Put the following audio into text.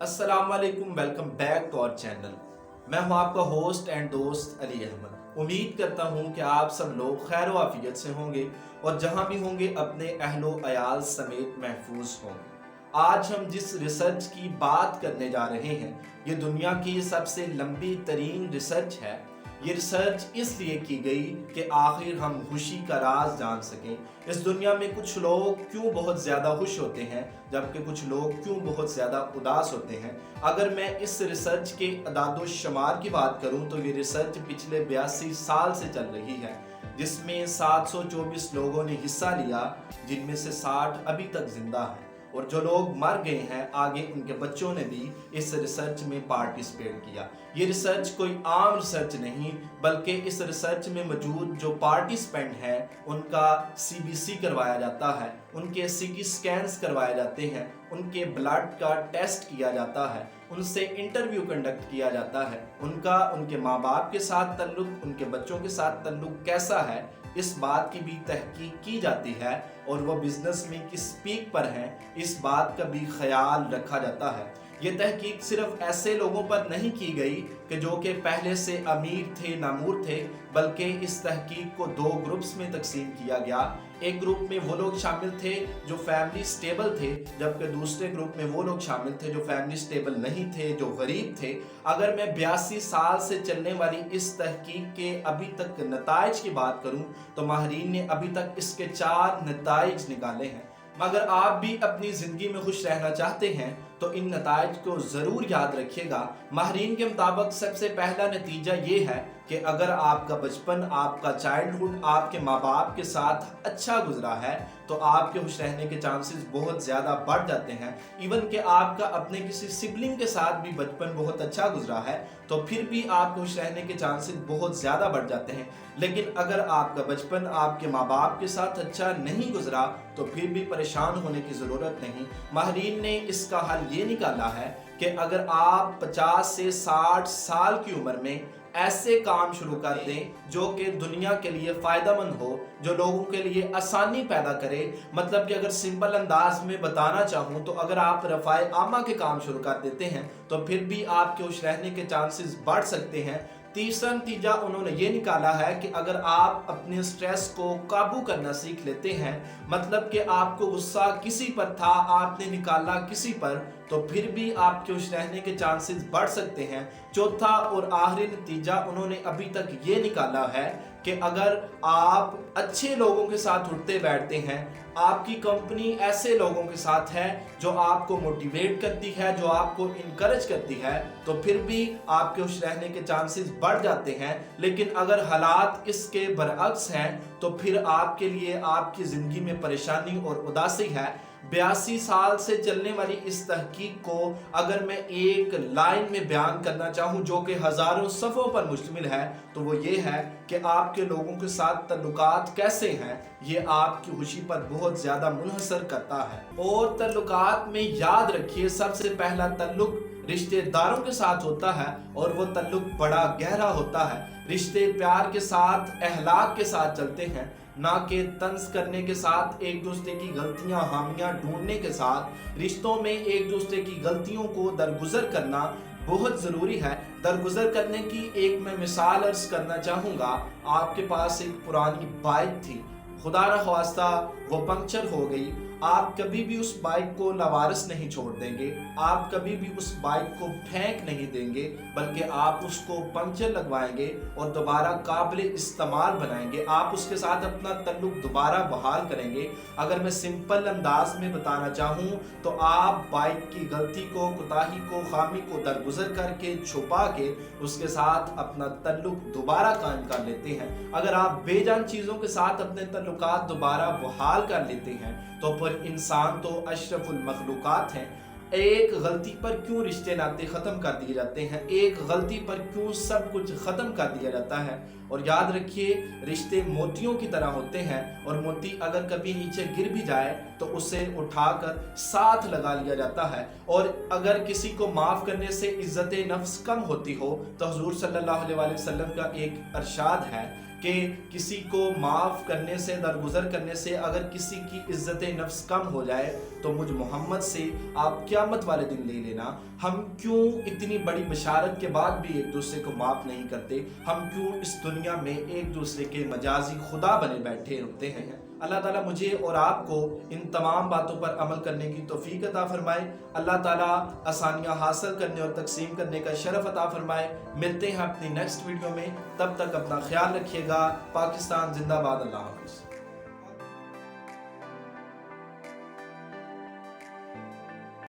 अस्सलाम वालेकुम, welcome back to our channel. मैं हूं आपका होस्ट एंड दोस्त अली अहमद। उम्मीद करता हूं कि आप सब लोग खैर व आफियत से होंगे और जहां भी होंगे अपने अहलो अयाल समेत महफूज होंगे। आज हम जिस रिसर्च की बात करने जा रहे हैं ये दुनिया की सबसे लंबी तरीन रिसर्च है। ये रिसर्च इसलिए की गई कि आखिर हम खुशी का राज जान सकें। इस दुनिया में कुछ लोग क्यों बहुत ज़्यादा खुश होते हैं जबकि कुछ लोग क्यों बहुत ज़्यादा उदास होते हैं। अगर मैं इस रिसर्च के अदाद शुमार की बात करूं तो ये रिसर्च पिछले 82 साल से चल रही है, जिसमें 724 लोगों ने हिस्सा लिया, जिनमें से 60 अभी तक जिंदा हैं और जो लोग मर गए हैं आगे उनके बच्चों ने भी इस रिसर्च में पार्टिसिपेट किया। ये रिसर्च कोई आम रिसर्च नहीं बल्कि इस रिसर्च में मौजूद जो पार्टिसिपेंट हैं उनका CBC करवाया जाता है, उनके CT स्कैन्स करवाए जाते हैं, उनके ब्लड का टेस्ट किया जाता है, उनसे इंटरव्यू कंडक्ट किया जाता है, उनका उनके माँ बाप के साथ तल्लुक, उनके बच्चों के साथ तल्लुक कैसा है इस बात की भी तहकीक की जाती है और वो बिजनेस में किस पीक पर हैं इस बात का भी ख्याल रखा जाता है। ये तहकीक सिर्फ ऐसे लोगों पर नहीं की गई कि जो कि पहले से अमीर थे नामूर थे, बल्कि इस तहकीक को 2 ग्रुप्स में तकसीम किया गया। एक ग्रुप में वो लोग शामिल थे जो फैमिली स्टेबल थे, जबकि दूसरे ग्रुप में वो लोग शामिल थे जो फैमिली स्टेबल नहीं थे, जो गरीब थे। अगर मैं 82 साल से चलने वाली इस तहकीक के अभी तक नताइज की बात करूं तो माहिरीन ने अभी तक इसके 4 नताइज निकाले हैं। मगर आप भी अपनी ज़िंदगी में खुश रहना चाहते हैं तो इन नताइज को ज़रूर याद रखिएगा। माहिरीन के मुताबिक सबसे पहला नतीजा ये है कि अगर आपका बचपन, आपका चाइल्डहुड आपके माँ बाप के साथ अच्छा गुजरा है तो आपके खुश रहने के चांसेस बहुत ज़्यादा बढ़ जाते हैं। इवन कि आपका अपने किसी सिबलिंग के साथ भी बचपन बहुत अच्छा गुजरा है तो फिर भी आपके खुश रहने के चांसेस बहुत ज़्यादा बढ़ जाते हैं। लेकिन अगर आपका बचपन आपके माँ बाप के साथ अच्छा नहीं गुजरा तो फिर भी परेशान होने की ज़रूरत नहीं। माहिरीन ने इसका हल ये निकाला है कि अगर आप 50 से 60 साल की उम्र में ऐसे काम शुरू कर दें जो कि दुनिया के लिए फ़ायदेमंद हो, जो लोगों के लिए आसानी पैदा करे। मतलब कि अगर सिंपल अंदाज में बताना चाहूँ तो अगर आप रफ़ाए आमा के काम शुरू कर देते हैं तो फिर भी आपके खुश रहने के चांसेस बढ़ सकते हैं। तीसरा नतीजा उन्होंने ये निकाला है कि अगर आप अपने स्ट्रेस को काबू करना सीख लेते हैं, मतलब कि आपको गुस्सा किसी पर था आपने निकाला किसी पर, तो फिर भी आपके खुश रहने के चांसेस बढ़ सकते हैं। चौथा और आखिरी नतीजा उन्होंने अभी तक ये निकाला है कि अगर आप अच्छे लोगों के साथ उठते बैठते हैं, आपकी कंपनी ऐसे लोगों के साथ है जो आपको मोटिवेट करती है, जो आपको इनकरेज करती है, तो फिर भी आपके खुश रहने के चांसेस बढ़ जाते हैं। लेकिन अगर हालात इसके बरअक्स हैं तो फिर आपके लिए आपकी ज़िंदगी में परेशानी और उदासी है। 82 साल से चलने वाली इस तहकीक को अगर मैं एक लाइन में बयान करना चाहूँ जो कि हज़ारों सफ़ों पर मुश्तमिल है तो वो ये है कि आपके लोगों के साथ तल्लुकात कैसे हैं ये आपकी खुशी पर बहुत ज़्यादा मुनहसर करता है। और तल्लुकात में याद रखिए सबसे पहला तल्लुक रिश्तेदारों के साथ होता है और वो तल्लुक बड़ा गहरा होता है। रिश्ते प्यार के साथ, अहलाक के साथ चलते हैं, ना कि तंज करने के साथ, एक दूसरे की गलतियां हामियां ढूंढने के साथ। रिश्तों में एक दूसरे की गलतियों को दरगुजर करना बहुत ज़रूरी है। दरगुजर करने की एक मैं मिसाल अर्ज करना चाहूँगा। आपके पास एक पुरानी बाइक थी, खुदा न ख्वास्ता वो पंक्चर हो गई। आप कभी भी उस बाइक को लावारिस नहीं छोड़ देंगे, आप कभी भी उस बाइक को फेंक नहीं देंगे, बल्कि आप उसको पंक्चर लगवाएंगे और दोबारा काबिल इस्तेमाल बनाएंगे। आप उसके साथ अपना तल्लुक दोबारा बहाल करेंगे। अगर मैं सिंपल अंदाज में बताना चाहूँ तो आप बाइक की गलती को, कोताही को, खामी को दरगुजर करके, छुपा के उसके साथ अपना तल्लुक दोबारा कायम कर लेते हैं। अगर आप बेजान चीज़ों के साथ अपने तल्लुकात दोबारा बहाल कर लेते हैं तो फिर इंसान तो अशरफुल मखलूकात हैं। एक गलती पर क्यों रिश्ते नाते ख़त्म कर दिए जाते हैं, एक गलती पर क्यों सब कुछ ख़त्म कर दिया जाता है। और याद रखिए रिश्ते मोतियों की तरह होते हैं और मोती अगर कभी नीचे गिर भी जाए तो उसे उठाकर साथ लगा लिया जाता है। और अगर किसी को माफ़ करने से इज़्ज़त नफ्स कम होती हो तो हुज़ूर सल्लल्लाहु अलैहि वसल्लम का एक इरशाद है کہ کسی کو معاف کرنے سے، درگزر کرنے سے اگر کسی کی عزت نفس کم ہو جائے تو مجھ محمد سے آپ قیامت والے دن لے لینا، ہم کیوں اتنی بڑی بشارت کے بعد بھی ایک دوسرے کو معاف نہیں کرتے؟ ہم کیوں اس دنیا میں ایک دوسرے کے مجازی خدا بنے بیٹھے ہوتے ہیں؟ اللہ تعالیٰ مجھے اور آپ کو ان تمام باتوں پر عمل کرنے کی توفیق عطا فرمائے، اللہ تعالیٰ آسانیاں حاصل کرنے اور تقسیم کرنے کا شرف عطا فرمائے۔ ملتے ہیں اپنی نیکسٹ ویڈیو میں، تب تک اپنا خیال رکھیے گا۔ پاکستان زندہ باد، اللہ حافظ۔